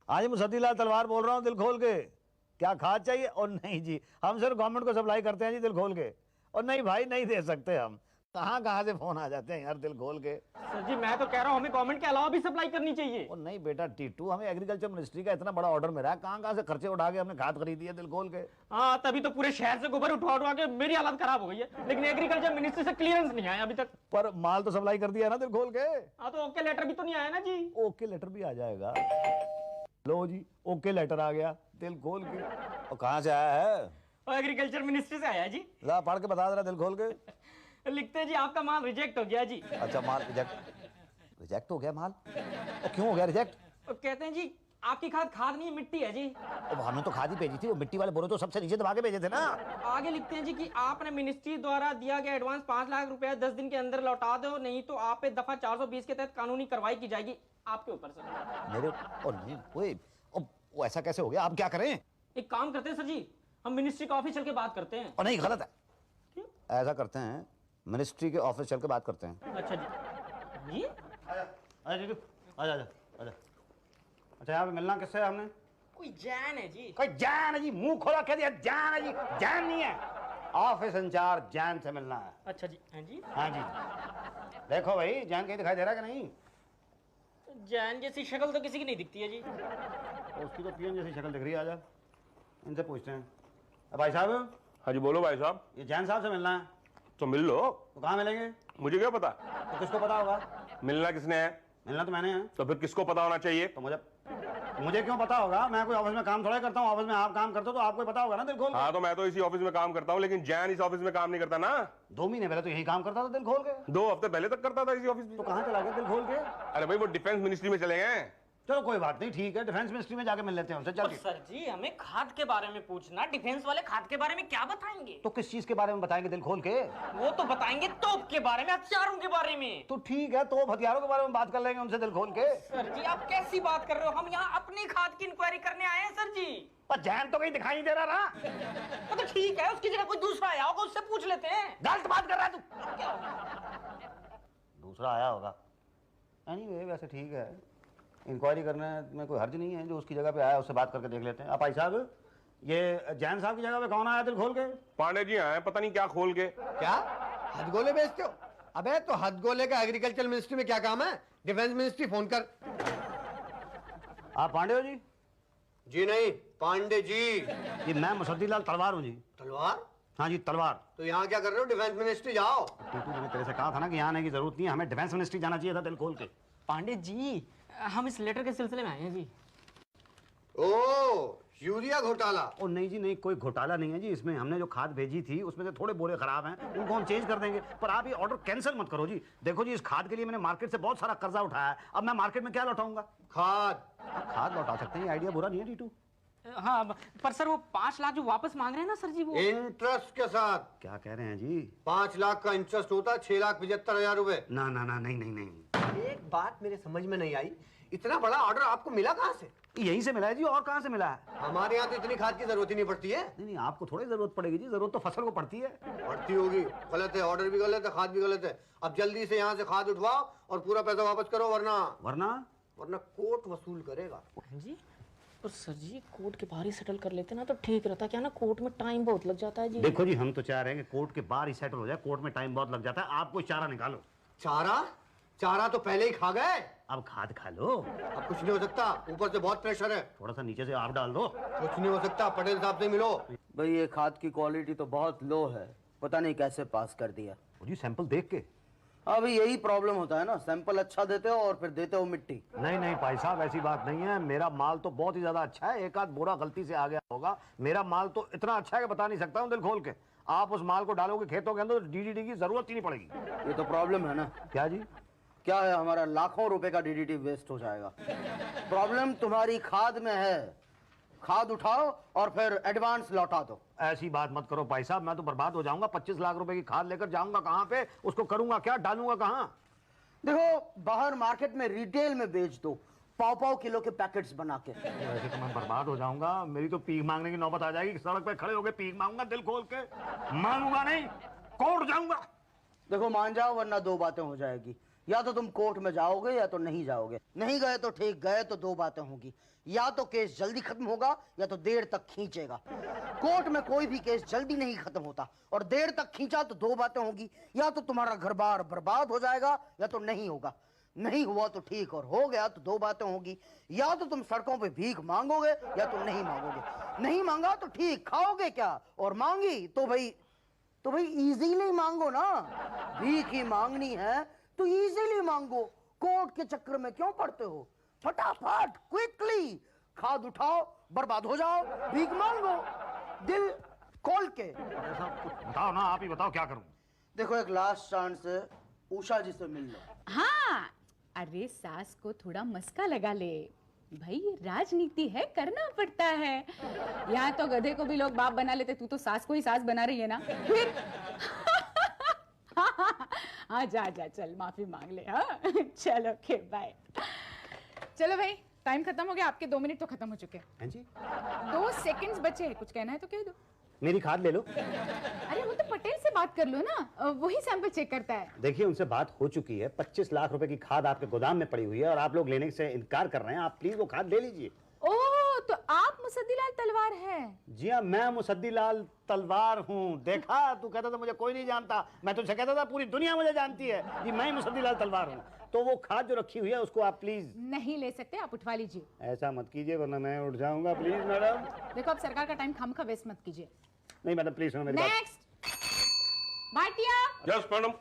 आज मुसद्दीलाल तलवार बोल रहा हूँ दिल खोल के। क्या खाद चाहिए? और नहीं जी, हम सिर्फ गवर्नमेंट को सप्लाई करते हैं जी दिल खोल के। और नहीं भाई, नहीं दे सकते हम। कहाँ से फोन आ जाते हैं यार दिल खोल के। सर जी मैं तो कह रहा हूँ हमें गवर्नमेंट के अलावा भी सप्लाई करनी चाहिए। और नहीं बेटा टीटू, हमें एग्रीकल्चर मिनिस्ट्री का इतना बड़ा ऑर्डर मिला है, कहाँ से खर्चे उठा के हमने खाद खरीदी है दिल खोल के। हाँ तभी तो पूरे शहर से गोबर उठा उठा के मेरी हालत खराब हो गई है, लेकिन एग्रीकल्चर मिनिस्ट्री से क्लियरेंस नहीं आया अभी तक। पर माल तो सप्लाई कर दिया ना दिल खोल के। हाँ तो ओके लेटर भी तो नहीं आया ना जी। ओके लेटर भी आ जाएगा। लो जी, ओके लेटर आ गया दिल खोल के। और कहाँ से आया है? और एग्रीकल्चर मिनिस्ट्री से आया जी। ला पढ़ के बता दे रहा दिल खोल के। लिखते हैं जी आपका माल रिजेक्ट हो गया जी। अच्छा, माल रिजेक्ट हो गया माल? और क्यों हो गया रिजेक्ट? तो कहते हैं जी आपकी खाद नहीं मिट्टी है जी। अब हमने तो खाद ही भेजी थी, वो मिट्टी वाले बोरे तो सबसे नीचे दबा के भेजे थे ना। आगे लिखते हैं जी कि आपने मिनिस्ट्री द्वारा दिया गया एडवांस 5 लाख रुपया 10 दिन के अंदर लौटा दो, नहीं तो आप पे दफा 420 के तहत कानूनी कार्रवाई की जाएगी आपके ऊपर सर। मेरे और नहीं, वो ऐसा कैसे हो गया? आप क्या करें? एक काम करते हैं सर जी, हम मिनिस्ट्री का ऑफिस चल के बात करते हैं। और नहीं, गलत है। क्यों? ऐसा करते हैं, मिनिस्ट्री के ऑफिस चल के बात करते हैं। अच्छा जी। जी आजा आजा आजा। अच्छा, यहाँ पे मिलना किससे है हमने? कोई जैन है जी। कोई जैन है जी? मुंह खोला कह दिया जैन है जी। जैन नहीं है, ऑफिस इंचार्ज जैन से मिलना है। अच्छा जी। हाँ जी। हाँ जी। देखो भाई, जैन कहीं दिखाई दे रहा है कि नहीं? जैन जैसी शक्ल तो किसी की नहीं दिखती है जी। उसकी तो पीएम जैसी शक्ल दिख रही है। आजा, इनसे पूछते हैं। भाई साहब। हाँ जी बोलो भाई साहब। ये जैन साहब से मिलना है। तो मिल लो। तो कहाँ मिलेंगे? मुझे क्या पता? तो किसको पता होगा? मिलना किसने है? मिलना तो मैंने है। तो फिर किसको पता होना चाहिए? तो मुझे क्यों पता होगा? मैं कोई ऑफिस में काम थोड़ा करता हूँ। ऑफिस में आप काम करते हो तो आपको पता होगा ना दिल खोल के। हाँ तो मैं तो इसी ऑफिस में काम करता हूँ, लेकिन जैन इस ऑफिस में काम नहीं करता ना। 2 महीने पहले तो यही काम करता था दिल खोल के। 2 हफ्ते पहले तक करता था इसी ऑफिस में। तो कहाँ चला गया दिल खोल के? अरे भाई वो डिफेंस मिनिस्ट्री में चले गए। चलो कोई बात नहीं, ठीक है, डिफेंस मिनिस्ट्री में जाके मिल लेते हैं उनसे। चल सर जी हमें खाद के बारे में पूछना, डिफेंस वाले खाद के बारे में क्या बताएंगे? तो किस चीज के बारे में बताएंगे दिल खोल के? वो तो बताएंगे तोप के बारे में, हथियारों के बारे में। तो ठीक है, तो हथियारों के बारे में बात कर लेंगे उनसे दिल खोल के। सर जी आप कैसी बात कर रहे हो? हम यहाँ अपनी खाद की इंक्वायरी करने आए हैं सर जी। पर जैन तो कहीं दिखाई नहीं दे रहा ना। तो ठीक है, उसकी जगह कोई दूसरा आया होगा, उससे पूछ लेते हैं। गलत बात कर रहा है तू। क्या? दूसरा आया होगा। एनीवे वैसे ठीक है, इंक्वायरी करने में कोई हर्ज नहीं है। जो उसकी जगह पे आया उससे बात करके देख लेते हैं। आप भाई साहब, ये जैन साहब की जगह पे कौन आया दिल खोल के? पांडे जी आए, पता नहीं क्या खोल के। क्या हथगोले बेचते हो? अबे तो हथगोले का एग्रीकल्चर मिनिस्ट्री में क्या काम है? डिफेंस मिनिस्ट्री फोन कर। आप पांडे हो जी? जी नहीं, पांडे जी। जी मैं मुसद्दीलाल तलवार हूँ जी। तलवार? हाँ जी तलवार। तो यहाँ क्या कर रहे हो? डिफेंस मिनिस्ट्री जाओ। टीटू, मैंने तेरे से कहा था ना कि यहाँ आने की जरूरत नहीं है, हमें डिफेंस मिनिस्ट्री जाना चाहिए था दिल खोल के। पांडे जी हम इस लेटर के सिलसिले में आए हैं जी। ओ यूरिया घोटाला? ओ नहीं जी नहीं, कोई घोटाला नहीं है जी। इसमें हमने जो खाद भेजी थी उसमें से थोड़े बोरे खराब हैं, उनको हम चेंज कर देंगे। पर आप ये ऑर्डर कैंसिल मत करो जी। देखो जी, इस खाद के लिए मैंने मार्केट से बहुत सारा कर्जा उठाया है। अब मैं मार्केट में क्या लौटाऊंगा? खाद? खाद लौटा सकते हैं, ये आइडिया बुरा नहीं है टीटू। हाँ पर सर वो 5 लाख जो वापस मांग रहे हैं ना सर जी, वो इंटरेस्ट के साथ। क्या कह रहे हैं जी? 5 लाख का इंटरेस्ट होता है 6,75,000 रुपए। ना ना ना, नहीं नहीं नहीं। एक बात मेरे समझ में नहीं आई, इतना बड़ा ऑर्डर आपको मिला कहाँ से? यहीं से मिला है जी, और कहाँ से मिला है? हमारे यहाँ तो इतनी खाद की जरूरत ही नहीं पड़ती है। नहीं नहीं, आपको थोड़ी जरूरत पड़ेगी जी, जरूरत तो फसल को पड़ती है। पड़ती होगी, गलत है, ऑर्डर भी गलत है, खाद भी गलत है। अब जल्दी से यहाँ से खाद उठवाओ और पूरा पैसा वापस करो, वरना कोर्ट वसूल करेगा। जी पर सर जी कोर्ट के बाहर ही सेटल कर लेते ना तो ठीक रहता। क्या ना कोर्ट में टाइम बहुत लग जाता है जी। देखो जी, हम तो चाह रहे हैं कि कोर्ट के बाहर ही सेटल हो जाए, कोर्ट में टाइम बहुत लग जाता है। आप कोई चारा निकालो। चारा तो पहले ही खा गए, अब खाद खा लो। अब कुछ नहीं हो सकता, ऊपर से बहुत प्रेशर है। थोड़ा सा नीचे से आप डाल दो। कुछ नहीं हो सकता, पटेल साहब से मिलो। भाई ये खाद की क्वालिटी तो बहुत लो है, पता नहीं कैसे पास कर दिया। जी सैंपल देख के। अभी यही प्रॉब्लम होता है ना, सैंपल अच्छा देते हो और फिर देते हो मिट्टी। नहीं नहीं भाई साहब, ऐसी बात नहीं है। मेरा माल तो बहुत ही ज्यादा अच्छा है, एक आध बोरा गलती से आ गया होगा। मेरा माल तो इतना अच्छा है कि बता नहीं सकता हूँ दिल खोल के। आप उस माल को डालोगे खेतों के अंदर तो डीडीटी की जरूरत ही नहीं पड़ेगी। ये तो प्रॉब्लम है ना। क्या जी? क्या है, हमारा लाखों रुपए का डीडीटी वेस्ट हो जाएगा। प्रॉब्लम तुम्हारी खाद में है, खाद उठाओ और फिर एडवांस लौटा दो। ऐसी बात मत करो भाई साहब, मैं तो बर्बाद हो जाऊंगा। 25 लाख रुपए की खाद लेकर जाऊंगा कहाँ पे? उसको करूंगा क्या? डालूंगा कहाँ? देखो बाहर मार्केट में रिटेल में बेच दो, 100 किलो के पैकेट्स बना के। वैसे तो मैं बर्बाद हो जाऊंगा, मेरी तो पीक मांगने की नौबत आ जाएगी। सड़क पे खड़े होकर पीक मांगूंगा दिल खोल के। मांगूंगा नहीं, कोर्ट जाऊंगा। देखो मान जाओ वरना 2 बातें हो जाएगी। या तो तुम कोर्ट में जाओगे या तो नहीं जाओगे। नहीं गए तो ठीक, गए तो दो बातें होंगी, या तो केस जल्दी खत्म होगा या तो देर तक खींचेगा। कोर्ट में कोई भी केस जल्दी नहीं खत्म होता, और देर तक खींचा तो दो बातें होंगी, या तो तुम्हारा घर बार बर्बाद हो जाएगा या तो नहीं होगा। नहीं हुआ तो ठीक, और हो गया तो दो बातें होंगी, या तो तुम सड़कों पे भीख मांगोगे या तो नहीं मांगोगे। नहीं मांगा तो ठीक, खाओगे क्या, और मांगी तो भाई इजीली मांगो ना। भीख ही मांगनी है तो इजीली मांगो, कोर्ट के चक्कर में क्यों पड़ते हो। फटाफट क्विकली खाद उठाओ, बर्बाद हो जाओ, भीख मांगो दिल खोल के। बताओ ना, आप ही बताओ क्या करूं। देखो, एक लास्ट चांस है, उषा जी से मिल लो। हाँ, अरे सास को थोड़ा मस्का लगा ले भाई, राजनीति है, करना पड़ता है। यहाँ तो गधे को भी लोग बाप बना लेते, तू तो सास को ही सास बना रही है ना फिर। हाँ जा चल, माफी मांग ले। हाँ चलो, ओके बाय। चलो भाई, टाइम खत्म हो गया, आपके 2 मिनट तो खत्म हो चुके हैं। हाँ जी, 2 सेकंड्स बचे हैं, कुछ कहना है तो कह दो। मेरी खाद ले लो। अरे वो तो पटेल से बात कर लो ना, वही सैंपल चेक करता है। देखिए, उनसे बात हो चुकी है। 25 लाख रुपए की खाद आपके गोदाम में पड़ी हुई है और आप लोग लेने से इनकार कर रहे हैं। आप प्लीज वो खाद ले लीजिए। ओह, तो आप मुसद्दीलाल तलवार हैं। जी हाँ, मैं मुसद्दीलाल तलवार हूँ। देखा, तू कहता था मुझे कोई नहीं जानता, मैं तुझसे कहता था पूरी दुनिया मुझे जानती है कि मैं मुसद्दीलाल तलवार हूँ। तो वो खाद जो रखी हुई है उसको आप प्लीज नहीं ले सकते, आप उठवा लीजिए। ऐसा मत कीजिए वरना मैं उठ जाऊंगा। Please madam. देखो, अब सरकार का टाइम खामखा वेस्ट मत कीजिए। नहीं मैडम, प्लीज सुनो मेरी बात। नेक्स्ट भाटिया, यस मैडम,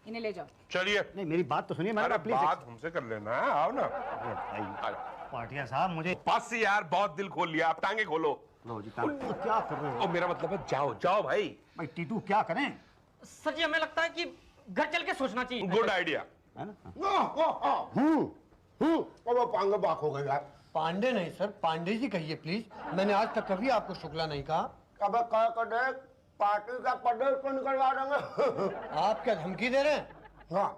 इन्हें ले जाओ। चलिए। नहीं, मेरी बात तो सुनिए अरे मैडम, प्लीज। बात हमसे कर लेना है, आओ ना। पाटिया साहब, मुझे बस यार, बहुत दिल खोल लिया, आप टांगे खोलो। लो जी, क्या कर रहे हो? और मेरा मतलब है जाओ जाओ भाई। भाई टीटू, क्या करें? सर जी, हमें लगता है कि घर चल के सोचना चाहिए। Good idea. है ना? वो पांडे बाक हो गए यार। पांडे नहीं सर, पांडे जी कहिए प्लीज। मैंने आज तक कभी आपको शुक्ला नहीं कहा। अब कह कर दे, पार्टी का प्रदेश को निकलवा देंगे। आप क्या धमकी दे रहे हैं? हाँ,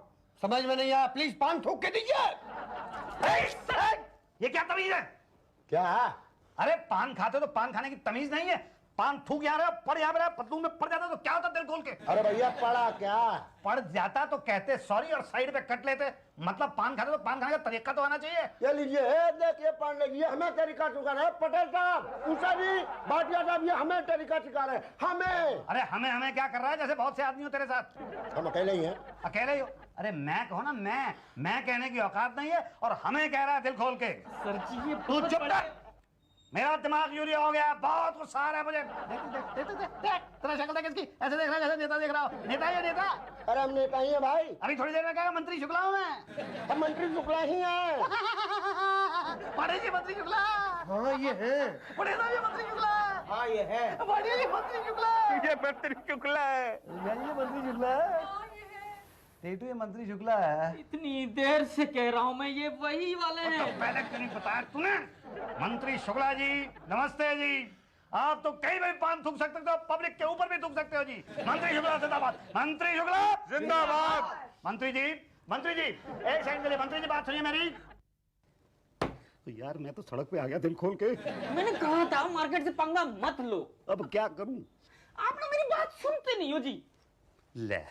समझ में नहीं आया, प्लीज पान थूक के दीजिए। ये क्या तमीज है? क्या है? अरे पान खाते हो तो पान खाने की तमीज नहीं है। पान थूक यहाँ रहा, पड़ यहाँ रहा, पतलून में पड़ जाता तो क्या होता दिल खोल के? अरे भैया, पड़ा क्या? पड़ जाता तो कहते सॉरी और साइड पे कट लेते। मतलब पान खाते तो पान खाने का तरीका तो आना चाहिए। ये लीजिए, देखिए पांडे जी, हमें तरीका सिखा रहे हैं। पटेल साहब, उषा जी, भाटिया साहब, ये हमें तरीका सिखा रहे हैं। हमें अरे हमें क्या कर रहा है? जैसे बहुत से आदमी हो तेरे साथ। हम अकेले ही हैं। अकेले ही हो? अरे मैं कहो ना, मैं कहने की औकात नहीं है और हमें कह रहा है दिल खोल के। सर जी, ये तू चुप रह। मेरा दिमाग यूरिया हो गया, बहुत गुस्सा आ रहा है मुझे। देख तेरा शक्ल देख इसकी, ऐसे देख रहा है जैसे नेता देख रहा हो। नेता है नेता। अरे हम नेता ही हैं भाई। अभी थोड़ी देर में कहेगा मंत्री शुक्ला हूं मैं। हम मंत्री शुक्ला ही हैं। बड़े जी मंत्री शुक्ला। हाँ ये हैं। बड़े साहब ये मंत्री शुक्ला। हाँ ये है। बड़े जी मंत्री शुक्ला। ये मंत्री शुक्ला है। ये मंत्री शुक्ला है। टेटू ये मंत्री शुक्ला है। इतनी देर से कह रहा हूँ मैं, ये वही वाले हैं। तो पहले क्यों नहीं बताया तूने? मंत्री शुक्ला जी, नमस्ते जी। आप तो कहीं भी पान थूक सकते हो, पब्लिक के ऊपर भी थूक सकते हो जी। मंत्री शुक्ला जिंदाबाद। मंत्री शुक्ला जिंदाबाद। मंत्री जी, एक सेकंड के लिए। मंत्री जी, बात सुनिए मेरी। तो यार मैं तो सड़क पे आ गया दिल खोल के। मैंने कहा था मार्केट से पंगा मत लो। अब क्या करूं? आप ना मेरी बात सुनते नहीं हो जी। ले,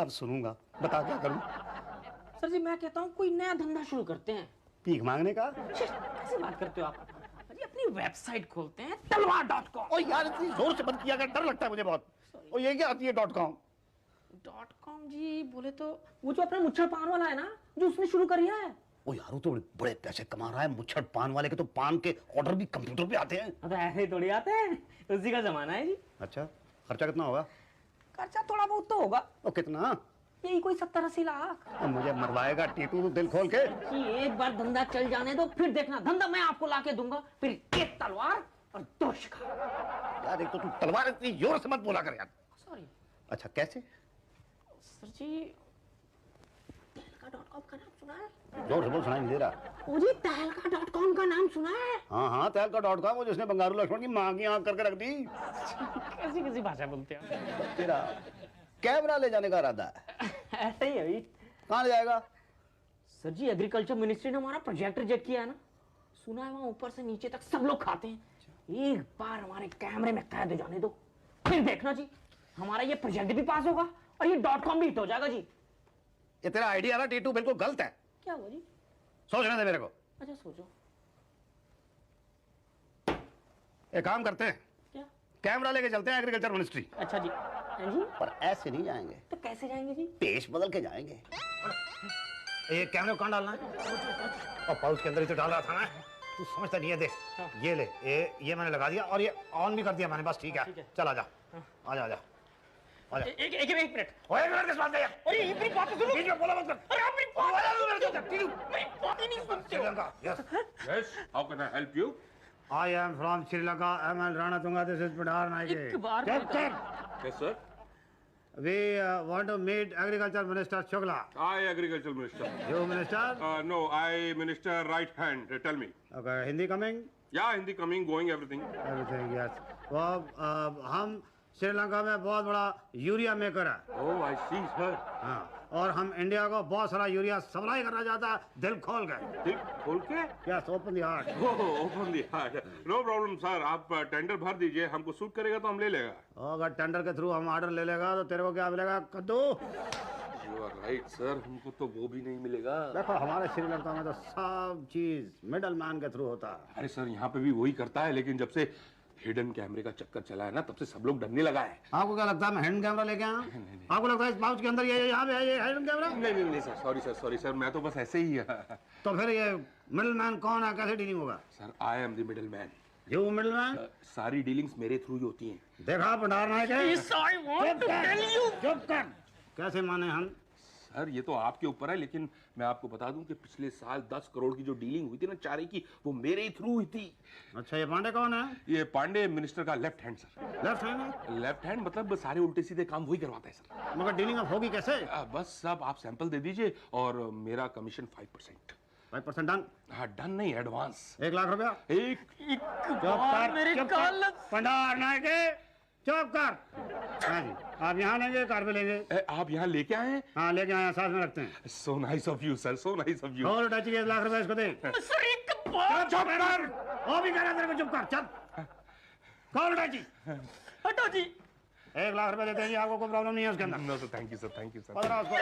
अब सुनूंगा, बता क्या करूं? सर जी, मैं कहता हूँ कोई नया धंधा शुरू करते हैं। भीख मांगने का? कैसे बात करते हो आप? जी, अपनी वेबसाइट खोलते हैं, talwar.com। ओ यार, इतनी जोर से बंद किया कर, डर लगता है मुझे बहुत। और ये क्या आती है .com? .com जी बोले तो वो जो अपना मुच्छर पान वाला है ना, जो उसने शुरू करिया है। ओ यार, वो तो बड़े पैसे कमा रहा है। मुच्छड़ पान वाले के तो पान के ऑर्डर भी कंप्यूटर पे आते हैं। अब ऐसे थोड़ी आते हैं, उसी का जमाना है जी। अच्छा, खर्चा कितना होगा? खर्चा थोड़ा बहुत तो होगा। ओ कितना? यही कोई 70-80 लाख। अब मुझे मरवाएगा टीटू तो दिल खोल के। कि एक बार धंधा चल जाने दो, फिर देखना धंधा मैं आपको लाके दूंगा। फिर एक तलवार और 2 शिकार। यार, एक तो तू तलवार इतनी जोर से मत बोला कर यार। सॉरी अच्छा, कैसे? सर जी, तहलका.com का नाम सुना है? जोर से बोल, सुनाई नहीं दे रहा। ओ जी, तहलका.com का नाम सुना है? हाँ, तहलका.com, वो जिसने बंगारू लक्ष्मण की माँ की आंख करके रख दी। कैसी भाषा बोलते हैं? तेरा कैमरा ले जाने का इरादा है? ऐसे ही है भाई। कहाँ ले जाएगा? सर जी, एग्रीकल्चर मिनिस्ट्री ने हमारा प्रोजेक्ट रिजेक्ट किया है ना। सुना है वहाँ ऊपर से नीचे तक सब लोग खाते हैं। एक बार हमारे कैमरे में कैद हो जाने दो, फिर देखना जी, हमारा ये प्रोजेक्ट भी पास होगा और ये .com भी हिट हो जाएगा जी। ये तेरा आइडिया ना टीटू बिल्कुल गलत है। क्या हुआ जी? सोचने दे मेरे को। अच्छा सोचो। एक काम करते हैं, क्या? कैमरा लेके चलते हैं एग्रीकल्चर मिनिस्ट्री। अच्छा जी। हाँ जी, पर ऐसे नहीं जाएंगे, तो कैसे जाएंगे जी? पेश बदल के जाएंगे। ये कैमरे को कहाँ डालना है? और पाउच के अंदर ही तो डाल रहा था ना। तू समझता नहीं है, देख ये ले, ये मैंने लगा दिया और ये ऑन भी कर दिया मैंने, बस ठीक है। चल आजा आजा आजा आजा। एक मिनट। ओए एक मिनट किस बात का यार? अरे ये मेरी बात तो सुनो। बीच में बोला मत कर। अरे आप मेरी बात मेरी बात ही नहीं सुनते हो। Sri Lanka, yes. Yes, how can I help you? I am from Sri Lanka. ML Rana Tunga. This is Pradhan Naike. एक बार Yes, sir. We want to meet Agriculture Minister Shukla. I agriculture minister. You minister? No, I minister right hand. Tell me. Okay. Hindi coming? Yeah, Hindi coming, going, everything. Everything, yes. वो हम श्रीलंका में बहुत बड़ा urea maker है। Oh, I see, sir. हाँ, और हम India को बहुत सारा यूरिया सप्लाई करना चाहता है, दिल खोल के। दिल खोल के? Yes, open the heart. Oh, open the heart. No problem, sir. आप टेंडर भर दीजिए, हमको सूट करेगा तो हम ले लेगा। अगर टेंडर के थ्रू हम ऑर्डर ले लेगा तो तेरे को क्या मिलेगा? कद्दू। You are right, sir. हमको तो वो भी नहीं मिलेगा। देखो हमारे श्रीलंका में तो सब चीज मिडल मैन के थ्रू होता है। अरे सर, यहाँ पे भी वही करता है, लेकिन जब से हिडन कैमरे का चक्कर चला है ना, तब से सब लोग डरने लगा है। आपको क्या लगता है मैं हिडन कैमरा लेके आया? आपको लगता है इस पाउच के अंदर ये यहाँ पे है ये हिडन कैमरा? नहीं सर, सॉरी सर, मैं तो बस ऐसे ही। तो फिर ये मिडल मैन कौन है, कैसे डीलिंग होगा? Sir, I am the middle man. You middle man? सारी डीलिंग्स मेरे थ्रू ही होती हैं। देखा भंडार नायक है? Yes, I want to tell you. चुप कर। कैसे माने हम? सर, ये तो आपके ऊपर है, लेकिन मैं आपको बता दूं कि पिछले साल 10 करोड़ की जो डीलिंग हुई थी ना चारे की, वो मेरे ही थ्रू हुई थी। अच्छा, ये पांडे कौन है? ये पांडे मिनिस्टर का left hand sir. Left hand है? लेफ्ट हैंड मतलब सारे उल्टे सीधे काम वही करवाता है सर। मगर डीलिंग अब होगी कैसे? बस सब आप सैंपल दे दीजिए और मेरा कमीशन 5%। 5% डन? हाँ, डन नहीं, एडवांस। 1 लाख रुपया? एक मेरी काल। भंडार नायक है, चुप कर। हाँ जी, आप यहाँ लेंगे कार पे लेंगे? आप यहाँ लेके आए हैं? हाँ लेके आए, साथ में रखते हैं। So nice of you sir, so nice of you. और टच 1 लाख रुपया इसको दे। सर एक बात। चुप कर। वो भी कह रहा तेरे को चुप कर, चल। कौन टची? हटो जी। 1 लाख रुपया देते हैं जी, आपको कोई प्रॉब्लम नहीं है उसके अंदर। No sir, thank you sir, thank you sir. पकड़ा उसको।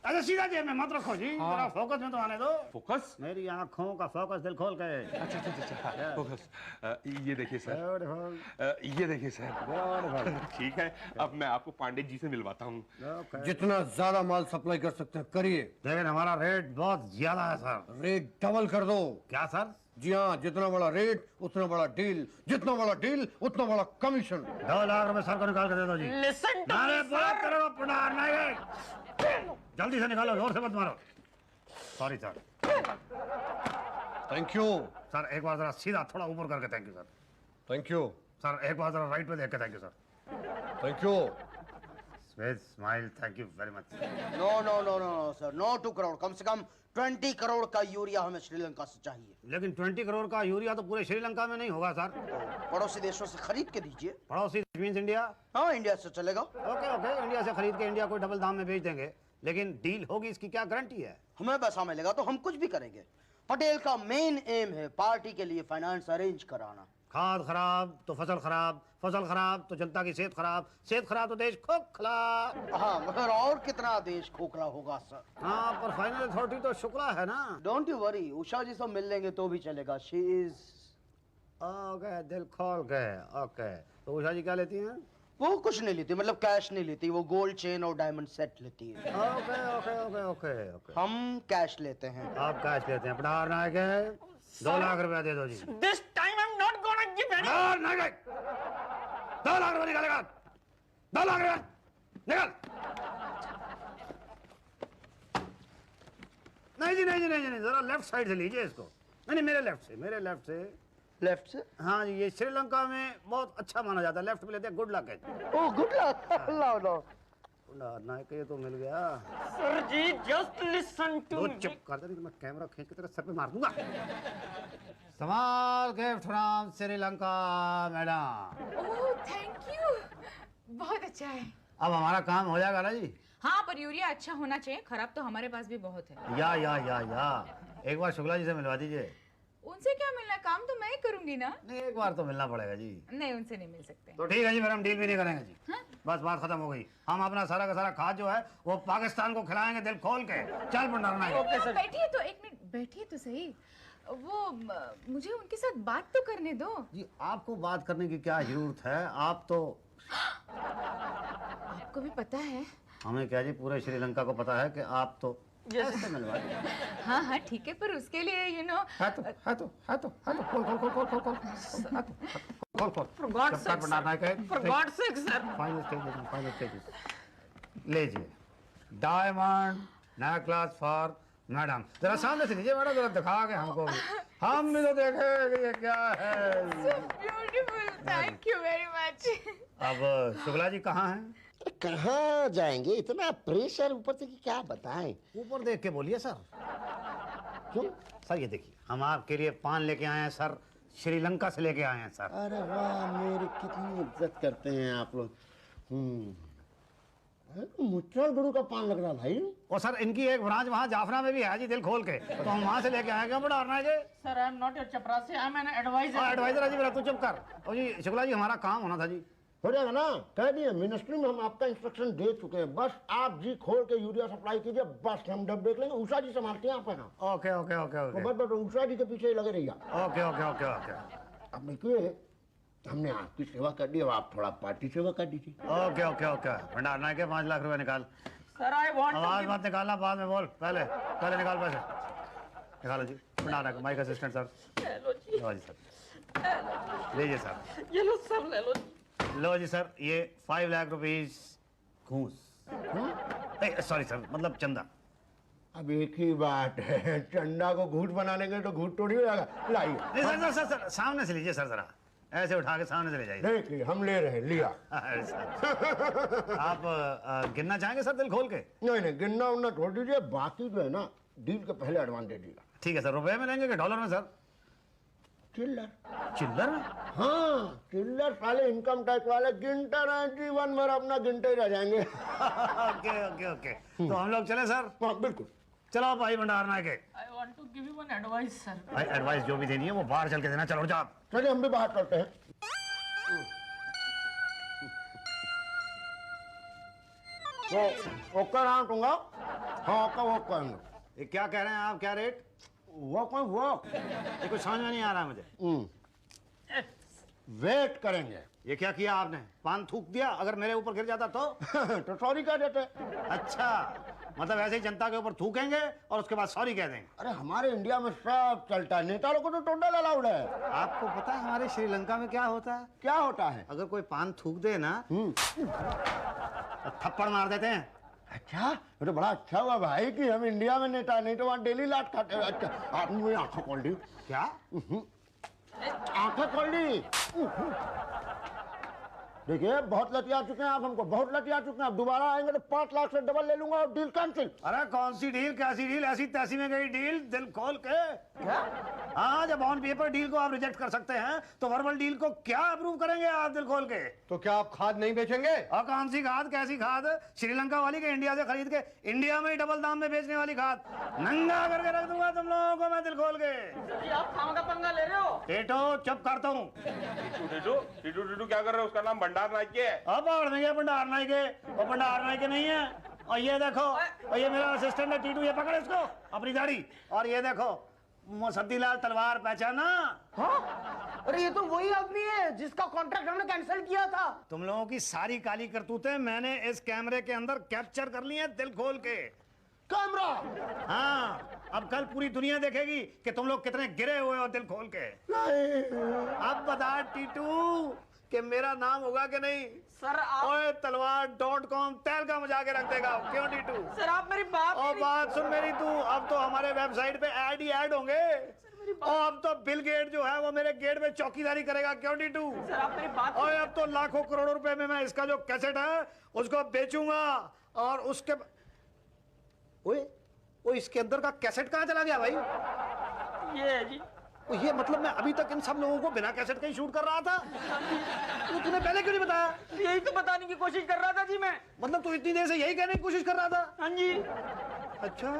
अच्छा सीधा जेब में मत रखो जी, जरा फोकस में तो आने दो। फोकस? मेरी आंखों का फोकस दिल खोल के। अच्छा, फोकस। ये देखिए सर, Beautiful. ये देखिए सर। Beautiful. ठीक है, अब मैं आपको पांडे जी से मिलवाता हूँ। Okay. जितना ज्यादा माल सप्लाई कर सकते हैं करिए, लेकिन हमारा रेट बहुत ज्यादा है सर। रेट डबल कर दो। क्या सर? जी हाँ, जितना बड़ा रेट उतना बड़ा डील, जितना बड़ा डील उतना बड़ा कमीशन। 2 लाख रुपए सर को निकाल कर दे दो जी। Listen to अरे me, बात sir. करो पुनार नायक। जल्दी से निकालो, जोर से मत मारो। Sorry sir. Thank you. Sir एक बार जरा सीधा थोड़ा ऊपर करके thank you sir. Thank you. Sir एक बार जरा राइट पे देख के thank you sir. Thank you. With smile, thank you very much. No no no no sir, no 2 crore, कम से कम 20 करोड़ का यूरिया हमें श्रीलंका से चाहिए। लेकिन 20 करोड़ का यूरिया तो पूरे श्रीलंका में नहीं होगा सर। पड़ोसी देशों से खरीद के दीजिए। पड़ोसी मीन्स इंडिया? हाँ, इंडिया से चलेगा। ओके ओके, इंडिया से खरीद के इंडिया को डबल दाम में बेच देंगे, लेकिन डील होगी इसकी क्या गारंटी है? हमें पैसा मिलेगा तो हम कुछ भी करेंगे। पटेल का मेन एम है पार्टी के लिए फाइनेंस अरेंज कराना। खाद खराब तो फसल खराब, फसल खराब तो जनता की सेहत खराब तो देश खोखला। हाँ, मगर और कितना देश खोखला होगा सर। हाँ, पर फाइनल अथॉरिटी तो शुक्ला है ना। डोंट यू वरी, उषा जी से मिल लेंगे तो भी चलेगा। शी इज ओके, दिल खोल के। ओके, तो उषा जी क्या लेती हैं? वो कुछ नहीं लेती, मतलब कैश नहीं लेती, वो गोल्ड चेन और डायमंड सेट लेती है। Okay okay okay okay okay. हम कैश लेते हैं। आप कैश लेते हैं? पटार नायक है, 2 लाख रुपया दे दो जी। This time I'm not gonna give any. पटार नायक, 2 लाख रुपया निकालेगा। 2 लाख रुपया निकाल। नहीं जी नहीं जी नहीं जी, जरा लेफ्ट साइड से लीजिए इसको। नहीं मेरे लेफ्ट से। लेफ्ट से? हाँ जी, ये श्रीलंका में बहुत अच्छा माना जाता है, लेफ्ट पे लेते हैं, गुड लक है। Oh good luck. लो लो। नायक ये तो मिल गया। Sir ji, just listen to तो me. चुप कर दे, नहीं तो मैं कैमरा खींच के तेरे सर पे मार दूंगा। Small gift from Sri Lanka madam. Oh thank you, बहुत अच्छा है। अब हमारा काम हो जाएगा ना जी? हाँ, पर यूरिया अच्छा होना चाहिए, खराब तो हमारे पास भी बहुत है। या एक बार शुक्ला जी से मिलवा दीजिए। उनसे क्या मिलना, काम तो मैं ही करूंगी ना। नहीं, एक बार तो मिलना पड़ेगा जी। नहीं, उनसे नहीं मिल सकते। तो ठीक है जी, फिर हम डील भी नहीं करेंगे जी। बस बात खत्म हो गई। हम अपना सारा का सारा खाद जो है वो पाकिस्तान को खिलाएंगे दिल खोल के। चल भंडारना। बैठिए तो, एक मिनट बैठिए तो सही। वो मुझे उनके साथ बात तो करने दो। जी आपको बात करने की क्या जरूरत है, आप तो आपको भी पता है। हमें क्या जी, पूरे श्रीलंका को पता है कि आप तो ऐसे मिलवाए। हाँ हाँ ठीक है, पर उसके लिए खोल लीजिए डायमंड नेकलेस फॉर मैडम। जरा सामने से लीजिए मैडम, जरा दिखा के हमको भी, हम भी तो देखे कि ये क्या है। Beautiful, thank you very much. अब शुक्ला जी कहाँ हैं? कहाँ जाएंगे, इतना प्रेशर ऊपर से कि क्या बताएं। ऊपर देख के बोलिए सर। क्यों सर ये देखिए, हम आपके लिए पान लेके आए हैं सर, श्रीलंका से लेके आए हैं सर। अरे वाह, मेरी कितनी इज्जत करते हैं आप लोग। मुच्चर गुरु का पान लग रहा भाई। और सर इनकी एक ब्रांच वहाँ जाफरा में भी है जी, दिल खोल के, तो हम वहाँ से लेके आए। क्यों बढ़ा रहे हैं? Sir I am not your चपरासी, I am an advisor. Advisor है जी मेरा, तू चुप कर। और जी शुक्ला जी, हमारा काम होना था जी। हो जाएगा ना, कह दिए मिनिस्ट्री में हम आपका इंस्ट्रक्शन दे चुके हैं। बस आप जी खोल के यूरिया सप्लाई कीजिए, बस हम डब देख लेंगे। उषा जी संभालते हैं आपका काम। ओके ओके ओके ओके तो बस उषा जी के पीछे ही लगे रहिए। Okay okay okay okay. अब देखिए, हमने आपकी सेवा कर दी, अब आप थोड़ा पार्टी सेवा कर दीजिए। Okay okay okay. भंडारना के 5 लाख रुपए निकाल। सर आई वांट आवाज मत निकालना, बाद में बोल, पहले पहले निकाल पैसे। निकालो जी भंडारना का माइक असिस्टेंट सर। लो जी, लो जी सर, लीजिए सर। ये लो सब ले लो। लो जी सर, ये 5 लाख रुपीस घूस। सॉरी सर, मतलब चंदा। अब एक ही बात है, चंदा को घूट बनाने के तो घूट तोड़ी हो जाएगा। लाइए। नहीं सर सर सर, सामने से लीजिए सर, जरा ऐसे उठा के सामने से ले जाइए। देखिए हम ले रहे हैं, लिया। अरे सर, आप गिनना चाहेंगे सर दिल खोल के? नहीं नहीं, गिनना उन्ना छोड़ दीजिए, बाकी जो है ना डील के पहले एडवांस दे दीजिएगा। ठीक है सर, रुपए में लेंगे कि डॉलर में सर? चिल्लर। चिल्लर? हाँ चिल्लर, साले इनकम टैक्स वाले गिनते रहे, जीवन भर अपना गिनते ही रह जाएंगे। ओके ओके ओके, तो हम लोग चले सर? हाँ बिल्कुल। चलो भाई भंडारना के। I want to give you one advice sir. भाई एडवाइस जो भी देनी है वो बाहर चल के देना। चलो जा। चलिए हम भी बाहर चलते हैं। तो ओके राउंड दूंगा। हाँ ओके वो करेंगे। ये क्या कह रहे हैं आप, क्या रेट? वो कोई वो ये कुछ समझ में नहीं आ रहा मुझे। वेट करेंगे। ये क्या किया आपने, पान थूक दिया? अगर मेरे ऊपर गिर जाता तो? तो सॉरी कह देते। अच्छा, मतलब ऐसे ही जनता के ऊपर थूकेंगे और उसके बाद सॉरी कह देंगे। अरे हमारे इंडिया में सब चलता है, नेता लोगों को तो टोटल अलाउड है। आपको पता है हमारे श्रीलंका में क्या होता है? क्या होता है? अगर कोई पान थूक दे ना तो थप्पड़ मार देते हैं। अच्छा, ये तो बड़ा अच्छा हुआ भाई कि हम इंडिया में नेता, नहीं तो वहाँ डेली लाट खाते हैं। अच्छा आपने मुझे आंखें खोल दी। क्या? आंखें खोल दी। देखिए बहुत लतिया चुके हैं आप, हमको बहुत लतिया चुके हैं। आप दोबारा आएंगे तो 5 लाख से डबल ले लूंगा और डील कैंसिल। अरे कौन सी डील, कैसी डील? ऐसी तैसी में गई डील दिल खोल के। क्या? हाँ, जब ऑन पेपर डील को आप रिजेक्ट कर सकते हैं तो वर्बल डील को क्या अप्रूव करेंगे आप दिल खोल के? तो क्या आप खाद नहीं बेचेंगे? और कौन सी खाद, कैसी खाद? श्रीलंका वाली के इंडिया से खरीद के इंडिया में ही डबल दाम में बेचने वाली खाद। नंगा करके रख दूंगा तुम लोगों को मैं दिल खोल के। जी आप खाओ का पंगा ले रहे हो। टेटो चुप करता हूँ। टीटू क्या कर रहे हो? उसका नाम भंडार नाइक है। अब पकड़ देंगे भंडार नाइक के, वो भंडार नाइक के नहीं है। और ये देखो, और ये मेरा असिस्टेंट है टीटू, ये पकड़ इसको अपनी दाढ़ी। और ये देखो मुसद्दीलाल तलवार, पहचाना? हाँ? अरे ये तो वही आदमी है जिसका कॉन्ट्रैक्ट हमने कैंसिल किया था। तुम लोगों की सारी काली करतूतें मैंने इस कैमरे के अंदर कैप्चर कर ली हैं दिल खोल के। कैमरा? हाँ, अब कल पूरी दुनिया देखेगी कि तुम लोग कितने गिरे हुए हो दिल खोल के। अब बता टीटू कि मेरा नाम होगा कि नहीं? सर आप ओए तलवार.com तेल का मजा के रख देगा। क्यों टीटू? सर आप मेरी बात और बात सुन मेरी तू, अब तो हमारे वेबसाइट पे ऐड ही ऐड होंगे। और अब तो बिल गेट जो है वो मेरे गेट में चौकीदारी करेगा। क्यों टीटू? सर आप मेरी बात और अब तो लाखों करोड़ों रुपए में मैं इसका जो कैसेट है उसको बेचूंगा। और उसके ओए वो इसके अंदर का कैसेट कहाँ चला गया भाई? ये है जी। ये मतलब मैं अभी तक इन सब लोगों को बिना कैसेट के ही शूट कर रहा था। तो तूने पहले क्यों नहीं बताया? यही तो बताने की कोशिश कर रहा था जी मैं। मतलब तू इतनी देर से यही कहने की कोशिश कर रहा था? हाँ जी। अच्छा